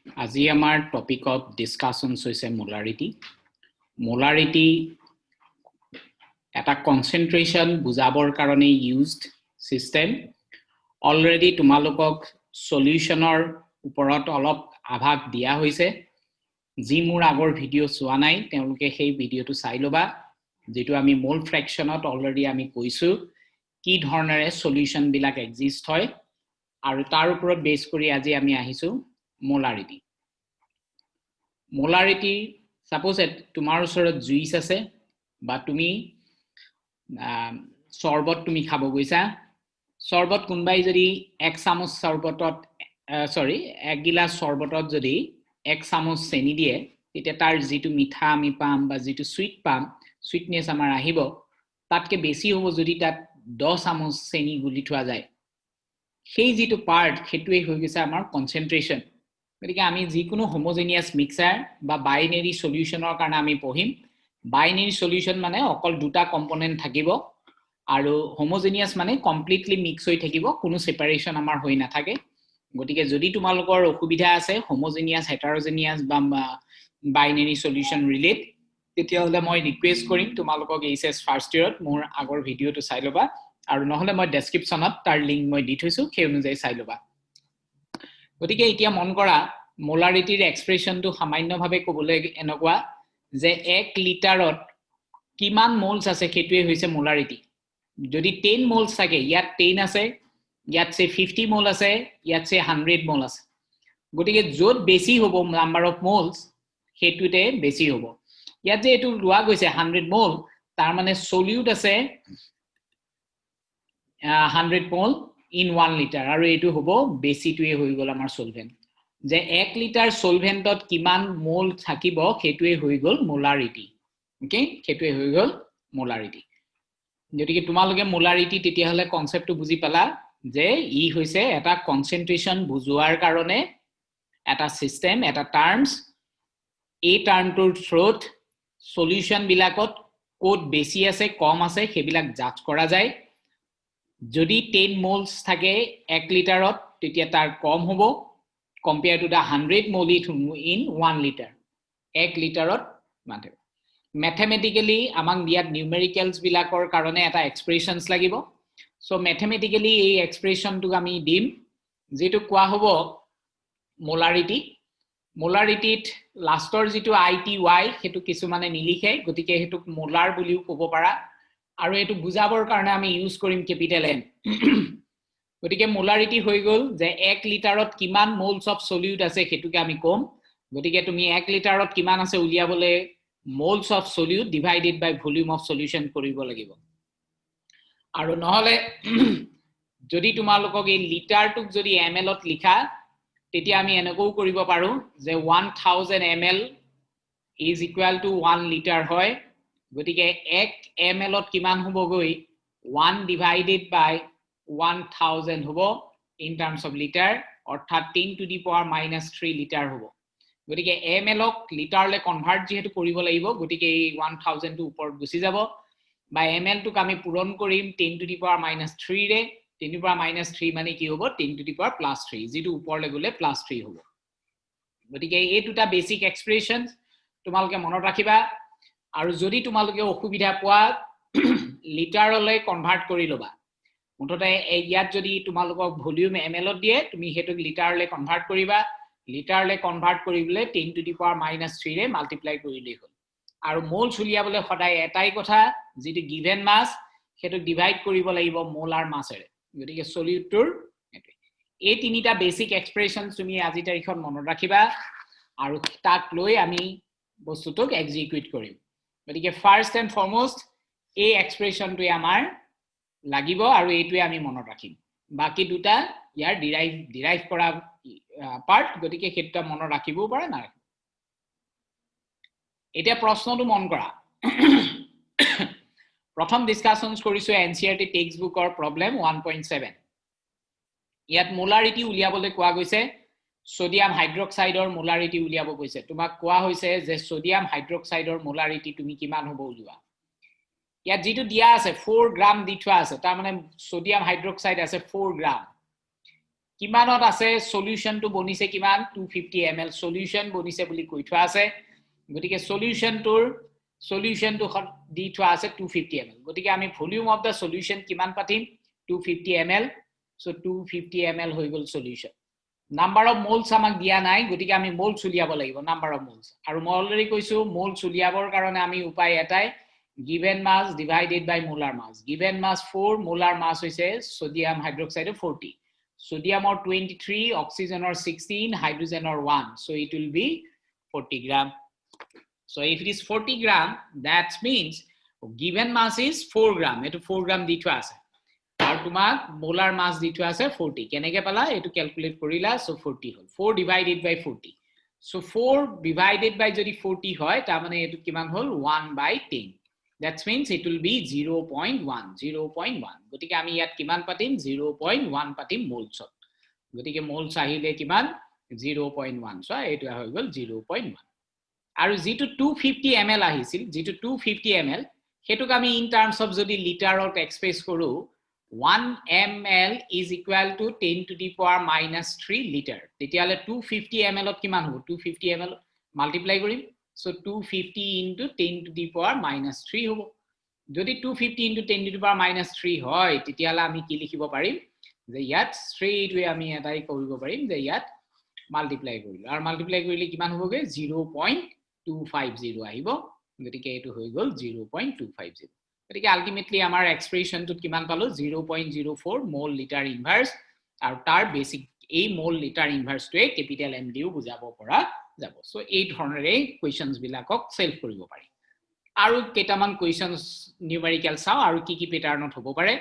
আজি আমাৰ topic of discussions হৈছে মোলাৰিটি মোলাৰিটি এটা কনসেন্ট্ৰেশন বুজাবৰ কাৰণে ইউজড সিস্টেম অলৰেডি তোমালোকক সলিউশনৰ ওপৰত অলপ আভাস দিয়া হৈছে যি মোৰ আগৰ ভিডিও চোৱা নাই তেওঁলোকে সেই ভিডিওটো চাই লবা যেটো আমি মোল ফ্ৰেকশনত অলৰেডি আমি কৈছো কি ধৰণৰে সলিউশন বিলাক এক্সিষ্ট হয় আৰু তাৰ ওপৰত বেস কৰি আজি আমি আহিছো মোলাৰিটি মোলাৰিটি সাপোজ তোমাৰ ওচৰত জুইচ আছে বা তুমি সৰবত তুমি খাব গৈছা সৰবত কোনবাই যদি 1 চামুচ সৰবতত এক গিলাস সৰবতত যদি 1 চামুচ চেনি দিয়ে তেতিয়া তাৰ যেটো মিঠা আমি পাম বা যেটো সুইট পাম সুইটনেস আমাৰ আহিব তাতকে বেছি হ'ব যদি তাত 10 চামুচ চেনি গুলি থোৱা যায় সেই যেটো পাৰ্ট হেতুৱে হৈ গৈছে আমাৰ কনসেন্ট্ৰেশন গতিকে আমি যিকোনো হোমোজেনিয়াস মিক্সাৰ বা বাইনাৰি সলিউশনৰ কাৰণে আমি পঢ়িম বাইনাৰি সলিউশন মানে অকল দুটা কম্পোনেন্ট থাকিব আৰু হোমোজেনিয়াস মানে কমপ্লিটলি মিক্স হৈ থাকিব কোনো সেপাৰেশন আমাৰ হৈ নাথাকে গতিকে যদি তোমালোকৰ অসুবিধা আছে হোমোজেনিয়াস হেটাৰোজেনিয়াস বা বাইনাৰি সলিউশন ৰিলেট তেতিয়া হলে মই ৰিকুৱেষ্ট কৰিম তোমালোকক এইচএস ফাৰ্স্ট ইয়াৰত মোৰ আগৰ ভিডিওটো চাই লবা আৰু নহলে মই ডেসক্ৰিপচনত তাৰ লিংক মই দি থৈছো সেই অনুযায়ী চাই লবা গতিকে এতিয়া মন কৰা মোলাৰিটিৰ এক্সপ্ৰেশনটো সামান্যভাৱে ক'বলৈ এনেকুৱা যে 1 লিটাৰত কিমান মোলস আছে হেতুৱে হৈছে মোলাৰিটি যদি 10 মোলস থাকে ইয়াত 10 আছে ইয়াত সে 50 মোল আছে ইয়াত সে 100 মোল আছে গতিকে যত বেছি হ'ব নাম্বাৰ অফ মোলস হেতুতে বেছি হ'ব ইয়াত যে এটো লোৱা গৈছে 100 মোল তাৰ মানে সলিউট আছে 100 মোল in 1 liter আৰু এটো হ'ব বেছিটোৱে হৈ গল আমাৰ সলভেন্ট যে 1 লিটাৰ সলভেন্টত কিমান মোল থাকিব হেতুৱে হৈ গল মোলাৰিটি ওকে হেতুৱে হৈ গল মোলাৰিটি যদি তোমালোকে মোলাৰিটি তেতিয়া হলে কনসেপ্টটো বুজি পালা যে ই হৈছে এটা কনসেন্ট্ৰেশন বুজোৱাৰ কাৰণে এটা সিস্টেম এটা টাৰ্মস এই টাৰ্মটোৰ থ্ৰুত সলিউশন বিলাকত কোড বেছি আছে কম আছে হেবিলাক জাজ কৰা যায় যদি 10 মোলস থাকে 1 লিটাৰত তেতিয়া তাৰ কম হ'ব compared to the 100 mol in 1 liter 1 লিটাৰত মানে mathematically among দিয়াত numericals বিলাকৰ কাৰণে এটা এক্সপ্ৰেশনস লাগিব সো mathematically এই এক্সপ্ৰেশনটো আমি দিম যেটো কোৱা হ'ব মোলাৰিটিত লাষ্টৰ যেটো ITY হেতু কিছু মানে নিলিখে গতিকে হেতু মোলাৰ বুলিও ক'ব পাৰা আৰু এটো বুজাবৰ কাৰণে আমি ইউজ কৰিম ক্যাপিটাল N গতিকে মোলাৰিটি হৈ গল যে 1 লিটাৰত কিমান মোলস অফ সলিউট আছে হেতুকে আমি কম গতিকে তুমি 1 লিটাৰত কিমান আছে উলিয়াবলে moles of solute divided by volume of solution কৰিব লাগিব আৰু নহলে যদি তোমালোকক এই লিটাৰটোক যদি mlত লিখা তেতিয়া আমি এনেকৈ কৰিব পাৰো যে 1000 ml is equal to 1 liter হয় গতিকে 1 mlত কিমান হ'ব গৈ 1 divided by 1000 হ'ব in terms of liter অৰ্থাৎ 10 to the power minus 3 liter হ'ব গতিকে mlক লিটাৰলে কনভাৰ্ট যেহেতু কৰিব লাগিব গতিকে এই 1000 টো ওপৰত গুছি যাব বা ml টোক আমি পূৰণ কৰিম 10 to the power minus 3 ৰে 10 to the power minus 3 মানে কি হ'ব 10 to the power plus 3 যেটো ওপৰলে গলে plus 3 হ'ব গতিকে এই দুটা বেসিক এক্সপ্ৰেশনস তোমালোকে মনত ৰাখিবা আৰু যদি তোমালোকে অসুবিধা পোৱা লিটাৰলৈ কনভাৰ্ট কৰি লবা মুঠতে ইয়াত যদি তোমালোকক ভলিউম mlত দিয়ে তুমি হেতুক লিটাৰলৈ কনভাৰ্ট কৰিবা লিটাৰলৈ কনভাৰ্ট কৰিবলে 10 to the power minus 3 ৰে মাল্টিপ্লাই কৰিলেই হ'ল আৰু মোল উলিয়াবলে সদায় এটাই কথা যেটো গিভেন মাস হেতু ডিভাইড কৰিব লাগিব মোলাৰ মাসেৰে গতিকে সলিউটৰ এই তিনিটা বেসিক এক্সপ্ৰেশনস তুমি আজি তাৰিখত মনত ৰাখিবা আৰু তাক লৈ আমি বস্তুটোক এক্সিকিউট কৰিম গতিকে ফাৰ্স্ট এণ্ড ফৰমোষ্ট এই এক্সপ্ৰেশনটোৱে আমাৰ লাগিব আৰু এইটোৱে আমি মনত ৰাখিম বাকি দুটা ইয়াৰ ডিৰাইভ কৰা পাৰ্ট গতিকে হেতু মনত ৰাখিব পাৰা না এতিয়া প্ৰশ্নটো মন কৰা প্ৰথম ডিসকাশনস কৰিছো এনসিআৰটি টেক্সট বুকৰ প্ৰবলেম 1.7 ইয়াত মোলাৰিটি উলিয়াবলৈ কোৱা গৈছে সোডিয়াম হাইড্ৰক্সাইডৰ মোলাৰিটি উলিয়াব গৈছে তোমাক কোৱা হৈছে যে সোডিয়াম হাইড্ৰক্সাইডৰ মোলাৰিটি তুমি কিমান হ'ব উলিওৱা ইয়াত যেটো দিয়া আছে 4 গ্ৰাম দি থোৱা আছে তাৰ মানে সোডিয়াম হাইড্ৰক্সাইড আছে 4 গ্ৰাম কিমানত আছে সলিউশন টু বনিছে কিমান 250 ml সলিউশন বনিছে বুলি কৈ থোৱা আছে গতিকে সলিউশন টু দি থোৱা আছে 250 ml গতিকে আমি ভলিউম অফ দা সলিউশন কিমান পাতিম 250 ml so 250 ml হৈ গল সলিউশন নাম্বাৰ অফ মোলস আমাক দিয়া নাই গতিকে আমি মোলস উলিয়াব লাগিব নাম্বাৰ অফ মোলস আৰু মই অলৰেডি কৈছো মোলস উলিয়াবৰ কাৰণে আমি উপায় এটাই given mass divided by molar mass given mass 4 molar mass hoise sodium hydroxide 40 sodium or 23 oxygen or 16 hydrogen or 1 so it will be 40 gram so if it is 40 gram that means given mass is 4 gram eto 4 gram di thwa ase আর তোমাক molar mass di thwa ase 40 keneke pala eto calculate korila so 40 hol 4 divided by 40 so 4 divided by jodi 40 hoy ta mane eto kiman hol 1 by 10 that means it will be 0.1 গতিকে আমি ইয়াত কিমান পাতিম 0.1 পাতিম moles গতিকে moles আহিলে কিমান 0.1 so এটো হৈ গল 0.1 আৰু যেটো 250 ml আহিছিল যেটো 250 ml হেতুক আমি ইন টার্মস অফ যদি লিটাৰত এক্সপ্ৰেস কৰো 1 ml is equal to 10 to the power minus 3 liter তেতিয়ালে 250 ml ত কিমান হ'ব 250 ml মাল্টিপ্লাই কৰিম so 250 into 10 to the power minus 3 hobo jodi 250 into 10 to the power minus 3 hoy titiala ami ki likhibo parim je yat straight way ami etai koribo parim je yat multiply korilo ar multiply korile kiman hoboge 0.250 ahibo gotike etu hoy gol 0.250 gotike ultimately amar expression tut kiman palo 0.04 mole liter inverse ar tar basic ei mole liter inverse to capital M diu bujabo pora যাব so এই ধৰণৰে questions বিলাকক solve কৰিব পাৰি আৰু কেটামান questions numerical চাও আৰু কি কি প্যাটাৰ্ণত হ'ব পাৰে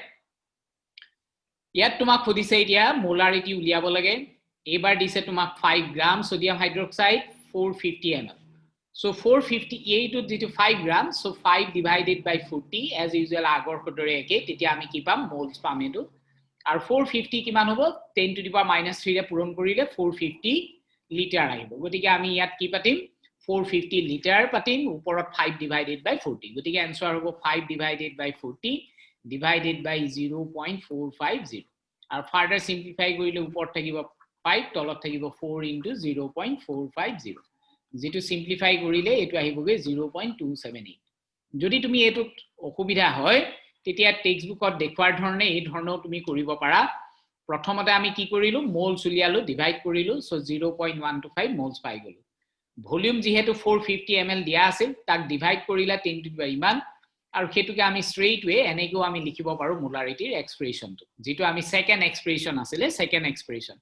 ইয়াত তোমাক খুদিছে এতিয়া মোলাৰিটি উলিয়াব লাগে এবাৰ দিছে তোমাক 5 গ্ৰাম সোডিয়াম হাইড্ৰক্সাইড 450 ml so 458 ত যেটো 5 গ্ৰাম so 5 divided by 40 as usual আগৰ খদৰে একে তেতিয়া আমি কি পাম মোলস পাম এটো আৰু 450 কিমান হ'ব 10 to the power minus 3 ৰে পূৰণ কৰিলে 450 লিটাৰ আহিব গতিকে আমি ইয়াত কি পাতিম 450 লিটাৰ পাতিম ওপৰত 5 divided by 40 গতিকে आंसर হ'ব 5 divided by 40 divided by 0.450 আৰু ফাৰ্দাৰ সিম্পলিফাই কৰিলে ওপৰত থাকিব 5 তলত থাকিব 4 into 0.450 যেটো সিম্পলিফাই কৰিলে এটো আহিবগে 0.278 যদি তুমি এটো অসুবিধা হয় তেতিয়া টেক্সট বুকত দেখুৱাৰ ধৰণে এই ধৰণে তুমি কৰিব পাৰা প্ৰথমতে আমি কি কৰিলো মোলস উলিয়ালো ডিভাইড কৰিলো সো 0.125 মোলস পাই গলো ভলিউম যেহেতু 450 ml দিয়া আছিল তাক ডিভাইড কৰিলা 10 টু দি পাৱাৰ ইমান আৰু হেতুকে আমি স্ট্ৰেইট ওয়ে এনেকৈ আমি লিখিব পাৰো মোলাৰিটিৰ এক্সপ্ৰেছনটো যেটো আমি সেকেন্ড এক্সপ্ৰেছন আছিল সেকেন্ড এক্সপ্ৰেছন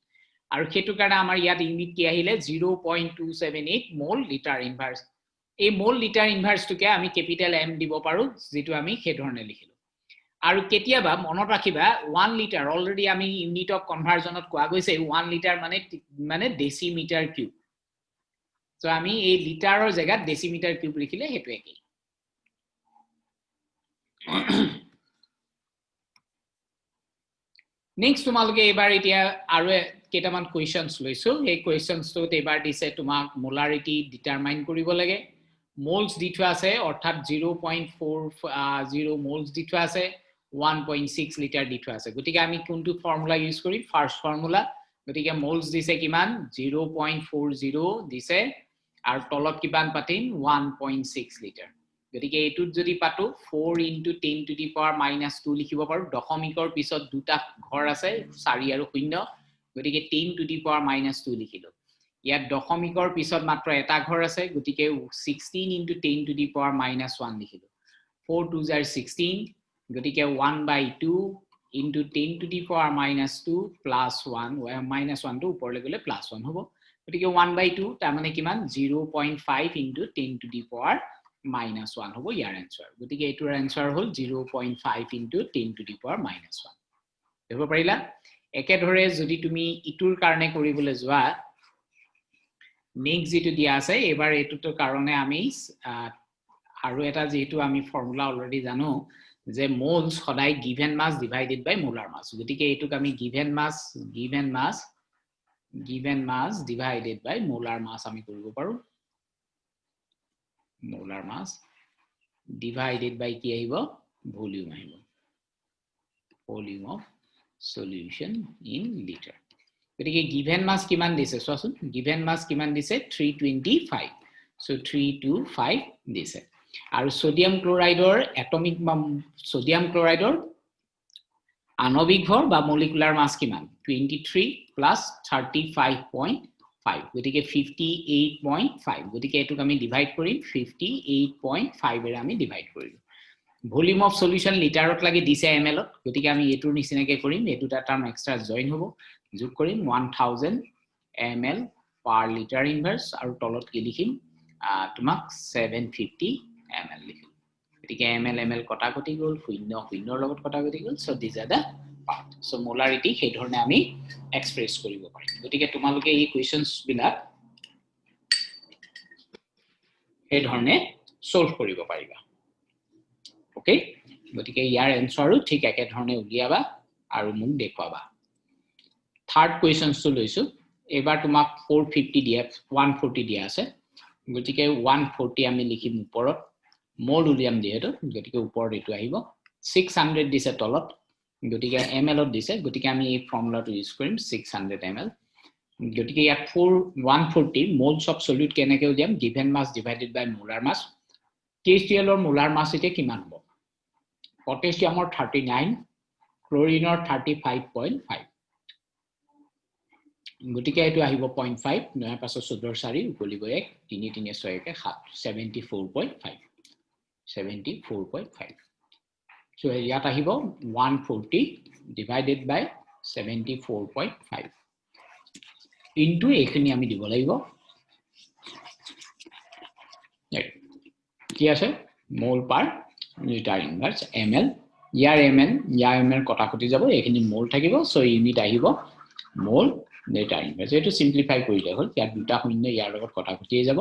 আৰু হেতু কাৰণে আমাৰ ইয়াত ইউনিট কি আহিলে 0.278 মোল লিটাৰ ইনভাৰ্স এই মোল লিটাৰ ইনভাৰ্সটোকে আমি ক্যাপিটাল M দিব পাৰো যেটো আমি হে ধৰণে লিখিলো আৰু কেতিয়াবা মনত ৰাখিবা 1 লিটাৰ অলৰেডি আমি ইউনিট অফ কনভাৰজনত কোৱা গৈছে 1 লিটাৰ মানে ডেসিমিটাৰ কিউব সো আমি এই লিটাৰৰ জায়গাত ডেসিমিটাৰ কিউব লিখিলে হেতু একেই নেক্সট তোমালোকে এবাৰ এতিয়া আৰু কেটামান কোৱেশ্চনস লৈছো এই কোৱেশ্চনসটোত এবাৰ দিছে তোমাক মোলাৰিটি ডিটাৰমাইন কৰিব লাগে মোলস দি থোৱা আছে অৰ্থাৎ 0.40 মোলস দি থোৱা আছে 1.6 লিটাৰ দি থোৱা আছে গতিকে আমি কোনটো ফৰ্মুলা ইউজ কৰিম ফাৰ্স্ট ফৰ্মুলা গতিকে মোলস দিছে কিমান 0.40 দিছে আৰু তলত কিমান পাতিম 1.6 লিটাৰ গতিকে এটুত যদি পাতো 4 into 10 to the power minus 2 লিখিব পাৰো দশমিকৰ পিছত দুটা ঘৰ আছে 4 আৰু 0 গতিকে 10 to the power minus 2 লিখিলো ইয়াত দশমিকৰ পিছত মাত্ৰ এটা ঘৰ আছে গতিকে 16 into 10 to the power minus 1 লিখিলো 4 2 are 16 গতিকে 1/2 into 10 to the power minus 2 plus 1 minus 1 টো ওপৰলৈ গলে plus 1 হ'ব গতিকে 1/2 তাৰ মানে কিমান 0.5 into 10 to the power minus 1 হ'ব ইয়াৰ आंसर গতিকে এটোৰ आंसर হ'ল 0.5 into 10 to the power minus 1 দেখব পাৰিলা একে ধৰে যদি তুমি ইটোৰ কাৰণে কৰিবলৈ যোৱা নেক্সট যেটো দিয়া আছে এবাৰ এটোৰ কাৰণে আমি আৰু এটা যেটো আমি ফৰ্মুলা অলৰেডি জানো যে মোলস সদায় given mass divided by molar মাস গতিকে এটোক আমি given mass divided by molar মাস আমি কৰিব পাৰো molar mass divided by কি আহিব volume আহিব volume of solution in liter গতিকে given mass কিমান দিছে চোৱাচোন given mass কিমান দিছে 325 so 325 দিছে আৰু সোডিয়াম ক্লোৰাইডৰ এটমিক সোডিয়াম ক্লোৰাইডৰ আণবিক ভৰ বা মলিকুলাৰ মাস কিমান 23 plus 35.5 গতিকে 58.5 গতিকে এটুক আমি ডিভাইড কৰিম 58.5 এৰে আমি ডিভাইড কৰিম ভলিউম অফ সলিউশন লিটাৰত লাগি দিছে ml ত গতিকে আমি এটুৰ নিচিনাকে কৰিম এটুটা টাৰ্ম এক্সট্ৰা জয়েন হ'ব যোগ কৰিম 1000 ml per liter inverse আৰু তলত কি লিখিম তোমাক 750 ml লিখিম গতিকে ml কটা কটি গল শূন্য শূন্যৰ লগত কটা কটি গল so this are the part so molarity সেই ধৰণে আমি এক্সপ্ৰেছ কৰিব পাৰিম গতিকে তোমালোকে এই কোৱেশ্চনছ বিলাক এই ধৰণে সলভ কৰিব পাৰিবা ওকে গতিকে ইয়াৰ এনসাৰও ঠিক একে ধৰণে উলিয়াবা আৰু মোক দেখুৱাবা থাৰ্ড কোৱেশ্চনছ তো লৈছো এবাৰ তোমাক 450 দিয়া 140 দিয়া আছে গতিকে 140 আমি লিখিম ওপৰত মোল উলিয়াম দিহেতো গতিকে ওপৰত এটো আহিব 600 দিছে তলত গতিকে ml ত দিছে গতিকে আমি এই ফৰ্মুলাটো ইউজ কৰিম 600 ml গতিকে ইয়াত 140 মোলস অফ সলিউট কেনেকৈ উলিয়াম given mass divided by molar mass KCl ৰ মোলাৰ মাস এতিয়া কিমান হ'ব পটাছিয়ামৰ 39 ক্লোৰিনৰ 35.5 গতিকে এটো আহিব 0.5 9 5 14 4 উকলিব 1 3 3 6 1 7 74.5 74.5 so ইয়াত আহিব 140 divided by 74.5 into এখিনি আমি দিব লাগিব কি আছে মোল পার লিটার ইনভার্স ml ইয়ার ml কটা কটি যাব এখিনি মোল থাকিব সো ইউনিট আহিব মোল লিটার ইনভার্স এটো সিম্পলিফাই কৰিলে হল ইয়াৰ দুটা শূন্য ইয়াৰ লগত কটা কটিয়ে যাব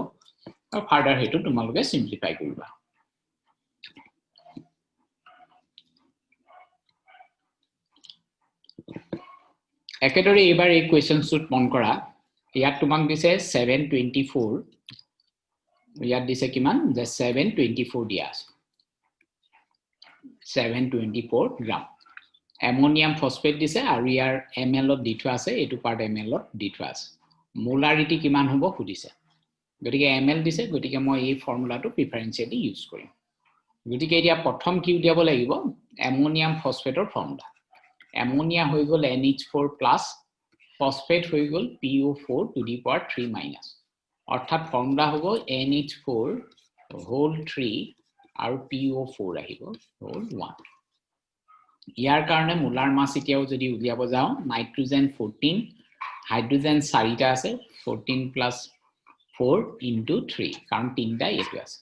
আৰু ফাৰ্দাৰ হেতু তোমালোকে সিম্পলিফাই কৰিবা একেদৰে এবাৰ এই কোৱেশ্চনছট মন কৰা ইয়াত তোমাক দিছে 724 ইয়াত দিছে কিমান যে 724 দিয়া আছে 724 গ্রাম অ্যামোনিয়াম ফসফেট দিছে আৰু ইয়াৰ ml ত দি থোৱা আছে এটো পাৰ্ট ml ত দি থোৱা আছে মোলাৰিটি কিমান হ'ব খুদিছে গতিকে ml দিছে গতিকে মই এই ফৰ্মুলাটো প্ৰিফাৰেন্সিয়েলি ইউজ কৰিম গতিকে এতিয়া প্ৰথম কি উলিয়াব লাগিব অ্যামোনিয়াম ফসফেটৰ ফৰ্মুলা ammonia হৈ গল NH4 plus phosphate হৈ গল PO4 to the power 3 minus অৰ্থাৎ ফৰ্মুলা হ'ব NH4 whole 3 আৰু PO4 আহিব whole 1 ইয়াৰ কাৰণে মোলাৰ মাস এতিয়াও যদি উলিয়াব যাও নাইট্ৰোজেন 14 হাইড্ৰোজেন 4টা আছে 14 plus 4 into 3 কাৰণ তিনটা এটো আছে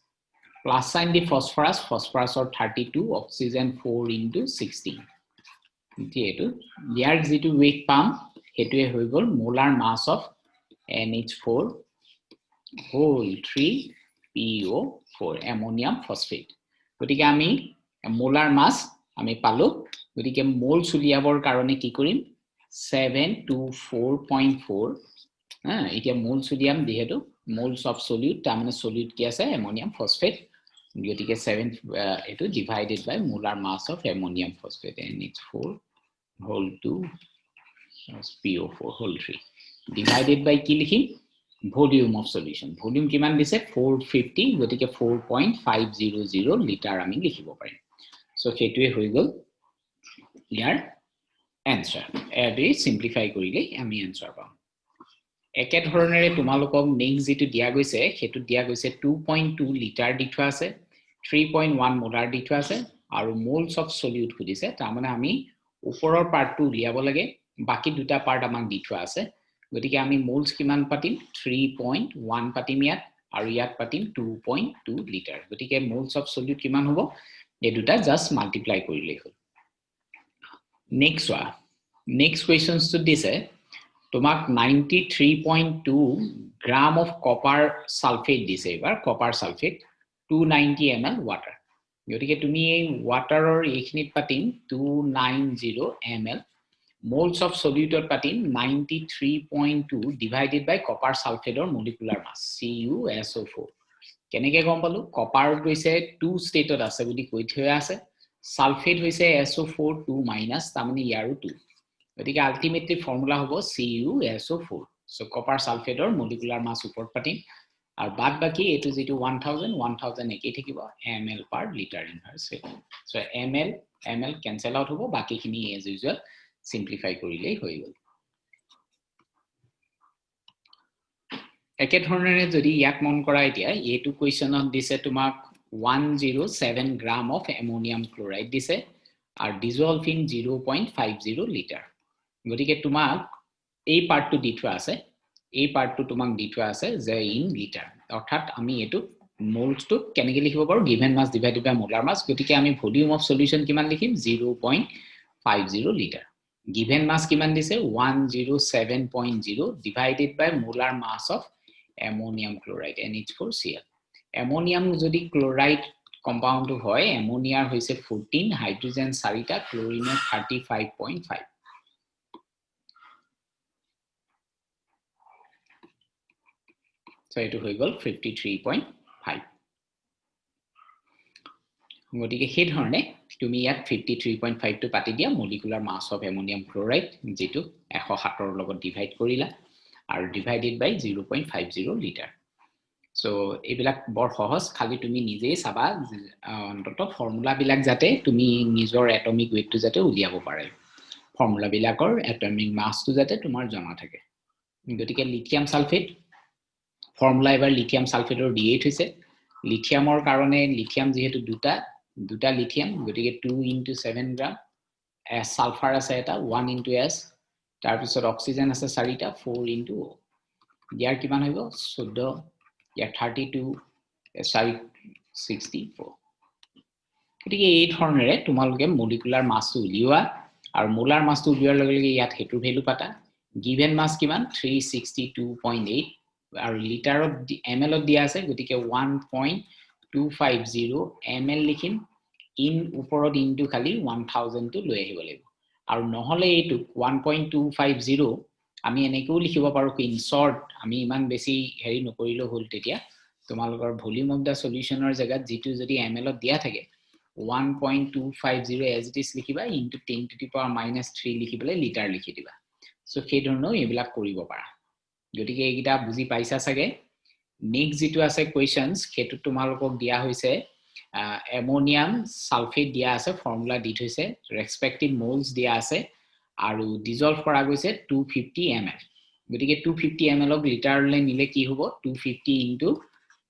প্লাস সাইন দি ফসফৰাছৰ 32 অক্সিজেন 4 into 16 যেটো ইয়াৰ যেটো ওয়েট পাম হেতুৱে হৈ গল molar mass of NH4 whole 3 PO4 ammonium phosphate গতিকে আমি মোলাৰ মাস আমি পালো গতিকে মোল উলিয়াবৰ কাৰণে কি কৰিম 724.4 এতিয়া মোল উলিয়াম দিহেতু মোলস অফ সলিউট তাৰমানে সলিউট কি আছে অ্যামোনিয়াম ফসফেট গতিকে 7 এটো divided by molar mass of ammonium phosphate NH4 whole 2 PO4 whole 3 divided by কি লিখিম ভলিউম অফ সলিউশন ভলিউম কিমান দিছে 450 গতিকে 4.500 লিটাৰ আমি লিখিব পাৰিম সো হেতুৱে হৈ গল ইয়াৰ আনসাৰ এভি সিম্পলিফাই কৰিলে আমি আনসাৰ পাম একে ধৰণেৰে তোমালোকক নেক্সট যেটো দিয়া গৈছে হেতু দিয়া গৈছে 2.2 লিটাৰ দি থোৱা আছে 3.1 মোলাৰ দি থোৱা আছে আৰু মোলস অফ সলিউট খুদিছে তাৰমানে আমি ওপৰৰ পাৰ্টটো উলিয়াব লাগে বাকি দুটা পাৰ্ট আমাক দি থোৱা আছে গতিকে আমি মোলস কিমান পাতিম 3.1 পাতিম ইয়াত আৰু ইয়াত পাতিম 2.2 লিটাৰ গতিকে মোলস অফ সলিউট কিমান হ'ব এই দুটা জাস্ট মাল্টিপ্লাই কৰিলে হ'ল নেক্সট কোৱেশ্চনছ তো দিছে তোমাক 93.2 গ্ৰাম অফ কপাৰ সালফেট দিছে এবাৰ কপাৰ সালফেট 290 ml ওয়াটাৰ গতিকে তুমি এই ওয়াটাৰৰ এইখিনিত পাতিম 290 ml moles of solute patin 93.2 divided by copper sulfate or molecular mass CuSO4 কেনেকে গম পালো কপাৰ গৈছে 2 ষ্টেটত আছে বুলি কৈ থৈ আছে সালফেট হৈছে SO4 2- তাৰমানে ইয়াৰো 2 গতিকে আলটিমেটলি ফৰ্মুলা হ'ব CuSO4 সো কপাৰ সালফেটৰ মলিকুলাৰ মাস ওপৰত পাতিম আৰু বাদ বাকি এটো যেটো 1000 একেই থাকিব ml per liter inverse so ml cancel out হ'ব বাকিখিনি as usual simplify কৰিলেই হৈ গ'ল একে ধৰণে যদি ইয়াক মন কৰা এতিয়া এটো কোৱেশ্চনত দিছে তোমাক 107 গ্ৰাম অফ অ্যামোনিয়াম ক্লোৰাইড দিছে আৰু dissolve in 0.50 লিটাৰ গতিকে তোমাক এই পাৰ্টটো দি থোৱা আছে এই পাৰ্টটো তোমাক দি থোৱা আছে যে ইন লিটাৰ অৰ্থাৎ আমি এটো মোলছটো কেনেকৈ লিখিব পাৰো given mass divided by molar মাস গতিকে আমি ভলিউম অফ সলিউশন কিমান লিখিম 0.50 লিটাৰ গিভেন মাস কিমান দিছে 107.0 divided by molar mass of ammonium chloride NH4Cl ammonium যদি ক্লোৰাইড কম্পাউন্ড হয় অ্যামোনিয়াৰ হৈছে 14 হাইড্ৰোজেন 4টা ক্লোৰিনৰ 35.5 So it হৈ গল 53.5 গতিকে সেই ধৰণে তুমি ইয়াত 53.5 টো পাতি দিয়া molecular mass of ammonium chloride যেটো 107 ৰ লগত ডিভাইড কৰিলা আৰু ডিভাইডেড বাই 0.50 লিটাৰ সো এইবিলাক বৰ সহজ খালি তুমি নিজেই চাবা অন্তত ফৰ্মুলা বিলাক যাতে তুমি নিজৰ এটমিক ওয়েটটো যাতে উলিয়াব পাৰে ফৰ্মুলা বিলাকৰ এটমিক মাসটো যাতে তোমাৰ জনা থাকে গতিকে লিথিয়াম সালফেট ফৰ্মুলা এবাৰ লিথিয়াম সালফেটৰ D8 হৈছে লিথিয়ামৰ কাৰণে লিথিয়াম যেহেতু দুটা লিথিয়াম গতিকে 2 into 7 গ্ৰাম S সালফাৰ আছে এটা 1 into S তাৰ পিছত অক্সিজেন আছে 4টা 4 into O ইয়াৰ কিমান হ'ব 14 ইয়াৰ 32 64 গতিকে এই ধৰণেৰে তোমালোকে মলিকুলাৰ মাসটো উলিওৱা আৰু মোলাৰ মাসটো উলিওৱাৰ লগে লগে ইয়াত হেতু ভ্যালু পাতা গিভেন মাস কিমান 362.8 আৰু লিটাৰত ml ত দিয়া আছে গতিকে 1.250 ml লিখিম ইন ওপৰত ইনটু খালি 1000 টো লৈ আহিব লাগিব আৰু নহলে এইটো 1.250 আমি এনেকৈ লিখিব পাৰো কি ইন শৰ্ট আমি ইমান বেছি হেৰি নকৰিলো হল তেতিয়া তোমালোকৰ ভলিউম অফ দা সলিউশনৰ জায়গাত যেটো যদি ml ত দিয়া থাকে 1.250 as it is লিখিবা ইনটু 10 to the power -3 লিখিবলৈ লিটাৰ লিখি দিবা সো সেই ধৰণৰ এইবিলাক কৰিব পাৰা গতিকে এইটা বুজি পাইছা সাগে নেক্সট যেটো আছে কোৱেশ্চনস হেতু তোমালোকক দিয়া হৈছে অ্যামোনিয়াম সালফেট দিয়া আছে ফৰ্মুলা দি থৈছে ৰেসপেক্টিভ মোলস দিয়া আছে আৰু ডিজলভ কৰা গৈছে 250 ml গতিকে 250 ml অক লিটাৰলৈ নিলে কি হ'ব 250 into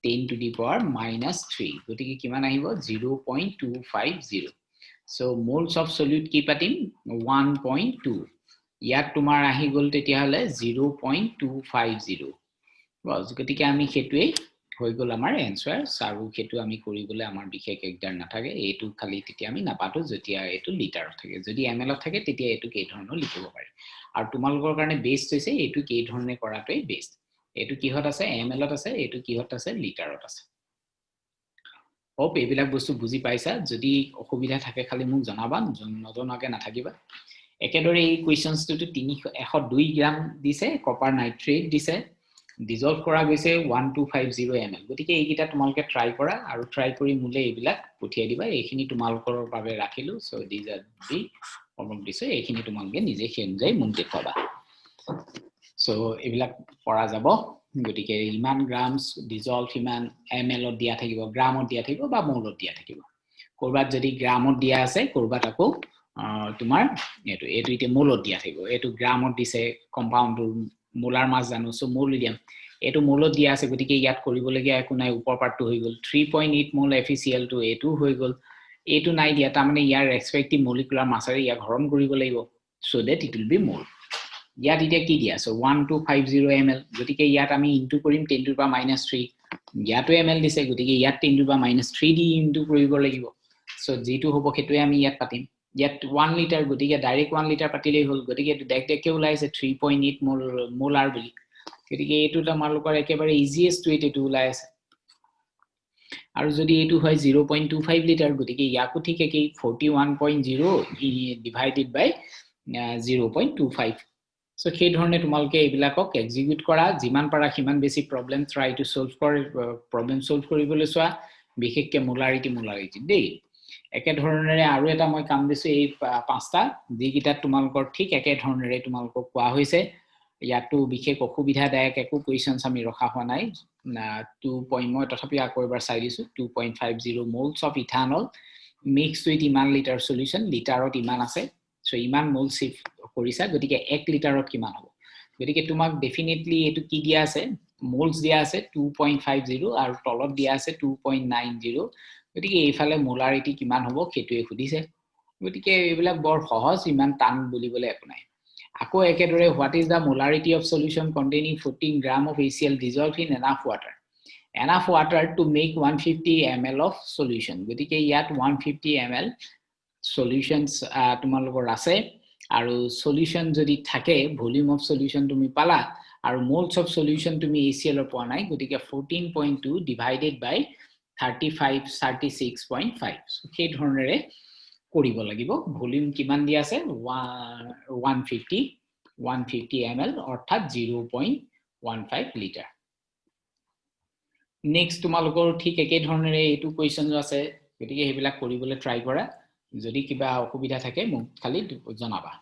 10 to the power -3 গতিকে কিমান আহিব 0.250 so moles of solute কি পাতিম 1.2 ইয়াত তোমাৰ আহি গল তেতিয়া হলে 0.250 বস গতিকে আমি হেতুৱে হৈ গল আমাৰ এনসাৰ আৰু হেতু আমি কৰিবলৈ আমাৰ বিশেষ একদাৰ নাথাকে এটো খালি তেতিয়া আমি নাপাতো যেতিয়া এটো লিটাৰত থাকে যদি ml ত থাকে তেতিয়া এটো কেই ধৰণৰ লিখিব পাৰি আৰু তোমালোকৰ কাৰণে বেস্ট হৈছে এটো কেই ধৰণে কৰাটোই বেস্ট এটো কিহত আছে ml ত আছে এটো কিহত আছে লিটাৰত আছে হোপ এইবিলাক বস্তু বুজি পাইছা যদি অসুবিধা থাকে খালি মোক জনাবা নজনাকে নাথাকিবা একেদৰে এই কোৱেশ্চনছটো 102 গ্ৰাম দিছে কপাৰ নাইট্ৰেট দিছে ডিজলভ কৰা গৈছে 1250 ml গতিকে এইকিটা তোমালোকে ট্ৰাই কৰা আৰু ট্ৰাই কৰি মুলে এইবিলাক পঠিয়াই দিবা এইখিনি তোমালোকৰ বাবে ৰাখিলো so these are the homework দিছে এইখিনি তোমালোকে নিজে খেনজাই মুন দেখাবা সো এইবিলাক পৰা যাব গতিকে ইমান গ্ৰামস ডিজলভ ইমান ml ত দিয়া থাকিব গ্ৰামত দিয়া থাকিব বা মোলত দিয়া থাকিব কৰবাত যদি গ্ৰামত দিয়া আছে কৰবাত আকৌ তোমাৰ এটো ইতে মোলত দিয়া থাকিব এটো গ্ৰামত দিছে কম্পাউন্ডৰ মোলাৰ মাস জানো সো মোল লিয়াম এটো মোলত দিয়া আছে গতিকে ইয়াত কৰিবলগীয়া একো নাই উপৰ পাৰ্টটো হৈ গল 3.8 মোল FeCl টো এটো হৈ গল এটো নাই দিয়া তাৰ মানে ইয়াৰ ৰেসপেক্টিভ মলিকুলাৰ মাসৰে ইয়া ঘৰম কৰিব লাগিব so that it will be মোল ইয়াত এতিয়া কি দিয়া সো 1250 ml গতিকে ইয়াত আমি ইনটু কৰিম 10 to the power -3 ইয়াতো ml দিছে গতিকে ইয়াত 10 to the power -3 the into কৰিব লাগিব সো যেটো হ'ব হেতুৱে আমি ইয়াত পাতিম ইয়াত 1 লিটাৰ গতিকে ডাইৰেক্ট 1 লিটাৰ পাতিলেই হল গতিকে দেখকে ওলাইছে 3.8 মোলাৰ বুলি গতিকে এটো তোমালোকৰ একেবাৰে ইজিয়েষ্ট ওয়ে এটো ওলাইছে আৰু যদি এটো হয় 0.25 লিটাৰ গতিকে ইয়াকো ঠিক একেই 41.0 ডিভাইডেড বাই 0.25 সো সেই ধৰণে তোমালোকে এইবিলাকক এক্সিকিউট কৰা যিমান পাৰা কিমান বেছি প্ৰবলেম ট্ৰাই টু সলভ কৰিবলৈ চোৱা বিশেষকৈ মোলাৰিটি দেই একে ধৰণৰে আৰু এটা মই কাম দিছো এই পাঁচটা যিকিটা তোমালোকৰ ঠিক একে ধৰণৰে তোমালোকক কোৱা হৈছে ইয়াতো বিশেষ অসুবিধাদায়ক একো কোৱেশ্চনছ আমি ৰখা হোৱা নাই 2 মই তথাপি আকৌ এবাৰ চাই দিছো 2.50 moles of ethanol mixed with ইমান লিটাৰ সলিউশন লিটাৰত ইমান আছে সো ইমান মোল সিফ কৰিছা গতিকে 1 লিটাৰত কিমান হ'ব গতিকে তোমাক ডেফিনেটলি এটো কি দিয়া আছে মোলস দিয়া আছে 2.50 আৰু তলত দিয়া আছে 2.90 গতিকে এইফালে মোলাৰিটি কিমান হ'ব খেতুৱে খুদিছে গতিকে এইবিলাক বৰ সহজ ইমান টান বুলিবলে একো নাই আকৌ একেদৰে what is the molarity of solution containing 14 gram of HCl dissolved in enough water to make 150 ml of solution গতিকে ইয়াত 150 ml solutions তোমালোকৰ আছে আৰু solution যদি থাকে volume of solution তুমি পালা আৰু moles of solution তুমি HCl পোৱা নাই গতিকে 14.2 divided by 36.5 so সেই ধৰণৰে কৰিব লাগিব ভলিউম কিমান দি আছে 150 ml অৰ্থাৎ 0.15 লিটাৰ নেক্সট তোমালোকৰ ঠিক একে ধৰণৰে এটো কোৱেশ্চন আছে গতিকে হেবিলাক কৰিবলৈ ট্ৰাই কৰা যদি কিবা অসুবিধা থাকে মোক খালি জনাবা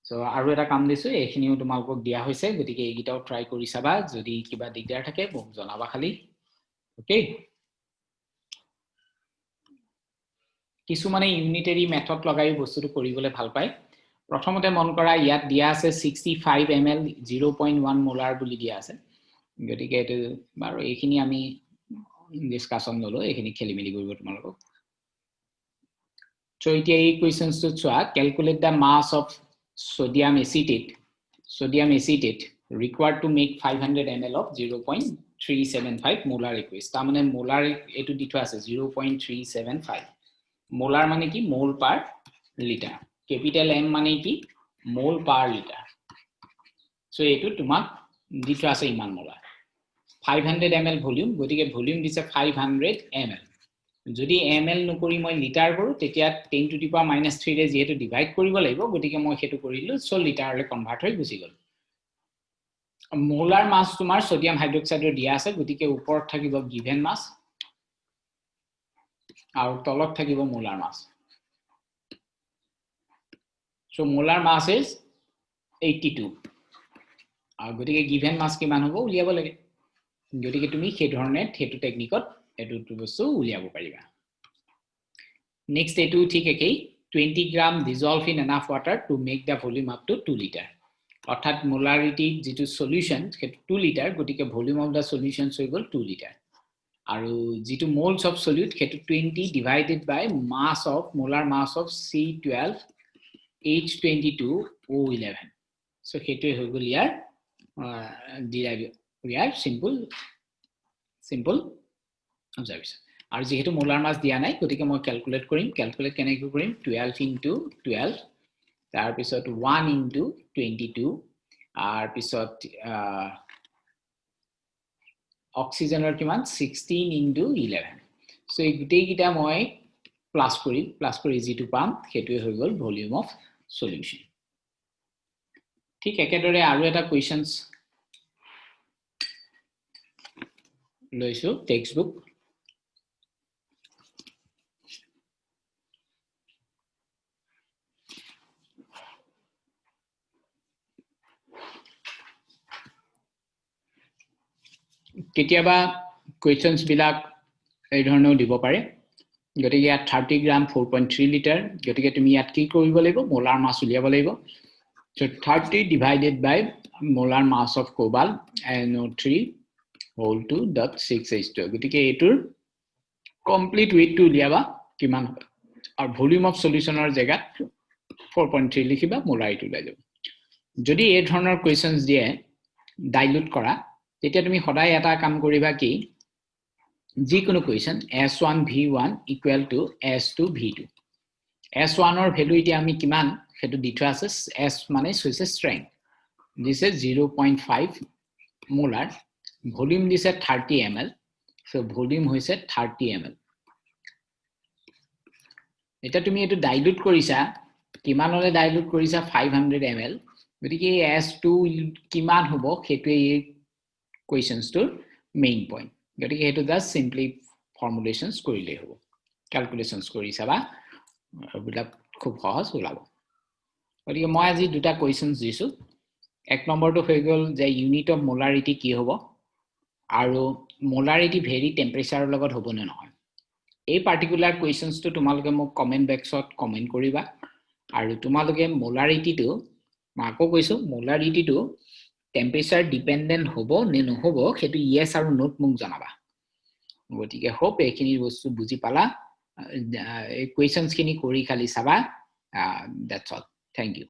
সো আৰু এটা কাম দিছো এইখিনিও তোমালোকক দিয়া হৈছে গতিকে এইগিটাও ট্ৰাই কৰি চাবা যদি কিবা দিগদাৰ থাকে মোক জনাবা খালি ওকে কিছু মানে ইউনিটাৰী মেথড লগাই বস্তুটো কৰিবলৈ ভাল পায় প্ৰথমতে মন কৰা ইয়াত দিয়া আছে 65 ml 0.1 মোলাৰ বুলি দিয়া আছে গতিকে এটো বাৰু এইখিনি আমি ডিসকাশন ললো এইখিনি খেলিমেলি কৰিব তোমালোকক সো এতিয়া এই কোৱেশ্চনছ টো চোৱা calculate the mass of sodium acetate required to make 500 ml of 0.375 molar liquid তা মানে molar এটো দিটো আছে 0.375 molar মানে কি mole per liter capital M মানে কি mole per liter so এটো তোমাক দিটো আছে ইমান molar 500 ml ভলিউম গতিকে ভলিউম দিছে 500 ml যদি ml নকৰি মই লিটাৰ কৰো তেতিয়া 10 to the power -3 ৰে যেহেতু ডিভাইড কৰিব লাগিব গতিকে মই হেতু কৰিলো 100 লিটাৰলৈ কনভাৰ্ট হৈ গুছি গল মোলাৰ মাস তোমাৰ সোডিয়াম হাইড্ৰক্সাইডৰ দিয়া আছে গতিকে ওপৰত থাকিব গিভেন মাস আৰু তলত থাকিব molar mass so molar mass is 82 আৰু গতিকে গিভেন মাস কিমান হ'ব উলিয়াব লাগে গতিকে তুমি সেই ধৰণে হেতু টেকনিকত এটো বস্তু উলিয়াব পাৰিবা নেক্সট এটো ঠিক একেই 20 gram dissolve in enough water to make the volume up to 2 liter অৰ্থাৎ মোলাৰিটি যেটো সলিউশন হেতু 2 লিটাৰ গতিকে ভলিউম অফ দা সলিউশন হৈ গল 2 লিটাৰ আৰু যেটো মোলস অফ সলিউট হেতু 20 divided by mass of molar mass of C12 H22O11 so হেতু হৈ গল ইয়াৰ derive we are simple observation আৰু যেহেতু মোলাৰ মাস দিয়া নাই গতিকে মই ক্যালকুলেট কেনেকৈ কৰিম 12 into 12 তাৰ পিছত 1 into 22 আৰু পিছত অক্সিজেনৰ কিমান 16 into 11 সো এই গুটেই কিটা মই প্লাস কৰি যেটো পাম হেতুই হৈ গল ভলিউম অফ সলিউশন ঠিক একেদৰে আৰু এটা কোৱেশ্চনছ লৈছো টেক্সট বুক কেতিয়াবা কোৱেশ্চনছ বিলাক এই ধৰণৰ দিব পাৰে গতিকে ইয়াত 30 গ্ৰাম 4.3 লিটাৰ গতিকে তুমি ইয়াত কি কৰিব লাগিব মোলাৰ মাস উলিয়াব লাগিব so 30 divided by molar mass of cobalt NO3 whole 2.6H2 গতিকে এটোৰ কমপ্লিট weight টো উলিয়াবা কিমান হ'ব আৰু ভলিউম অফ সলিউশনৰ জায়গাত 4.3 লিখিবা মোলাৰিটি উলাই যাব যদি এই ধৰণৰ কোৱেশ্চনছ দিয়ে ডাইলুট কৰা তেতিয়া তুমি সদায় এটা কাম কৰিবা কি যিকোনো question S1V1 equal to S2V2 S1 ৰ ভ্যালু এতিয়া আমি কিমান হেতু দিটো আছে S মানে হৈছে strength দিছে 0.5 মোলাৰ ভলিউম দিছে 30 ml সো ভলিউম হৈছে 30 ml এটা তুমি এটো ডাইলুট কৰিছা কিমানলে ডাইলুট কৰিছা 500 ml গতিকে S2 কিমান হ'ব হেতু এই কোৱেশ্চনছ টোৰ মেইন পইণ্ট গতিকে হেতু জাস্ট সিম্পলি ফৰ্মুলেশনস কৰিলে হ'ব ক্যালকুলেশনস কৰি চাবা বিলা খুব সহজ ওলাব গতিকে মই আজি দুটা কোৱেশ্চনস দিছো এক নম্বৰটো হৈ গল যে ইউনিট অফ মোলাৰিটি কি হ'ব আৰু মোলাৰিটি ভেৰি টেম্পাৰেচাৰৰ লগত হ'ব নে নহয় এই পাৰ্টিকুলাৰ কোৱেশ্চনসটো তোমালোকে মোক কমেন্ট বক্সত কমেন্ট কৰিবা আৰু তোমালোকে মোলাৰিটিটো মাকো কৈছো মোলাৰিটিটো টেম্পাৰেচাৰ ডিপেন্ডেন্ট হ'ব নে নহব সেইটো ইয়েস আৰু নোট মোক জনাবা গতিকে হোপ এইখিনি বস্তু বুজি পালা এই কোৱেশ্চনস খিনি কৰি খালি চাবা দ্যাটস অল থ্যাংক ইউ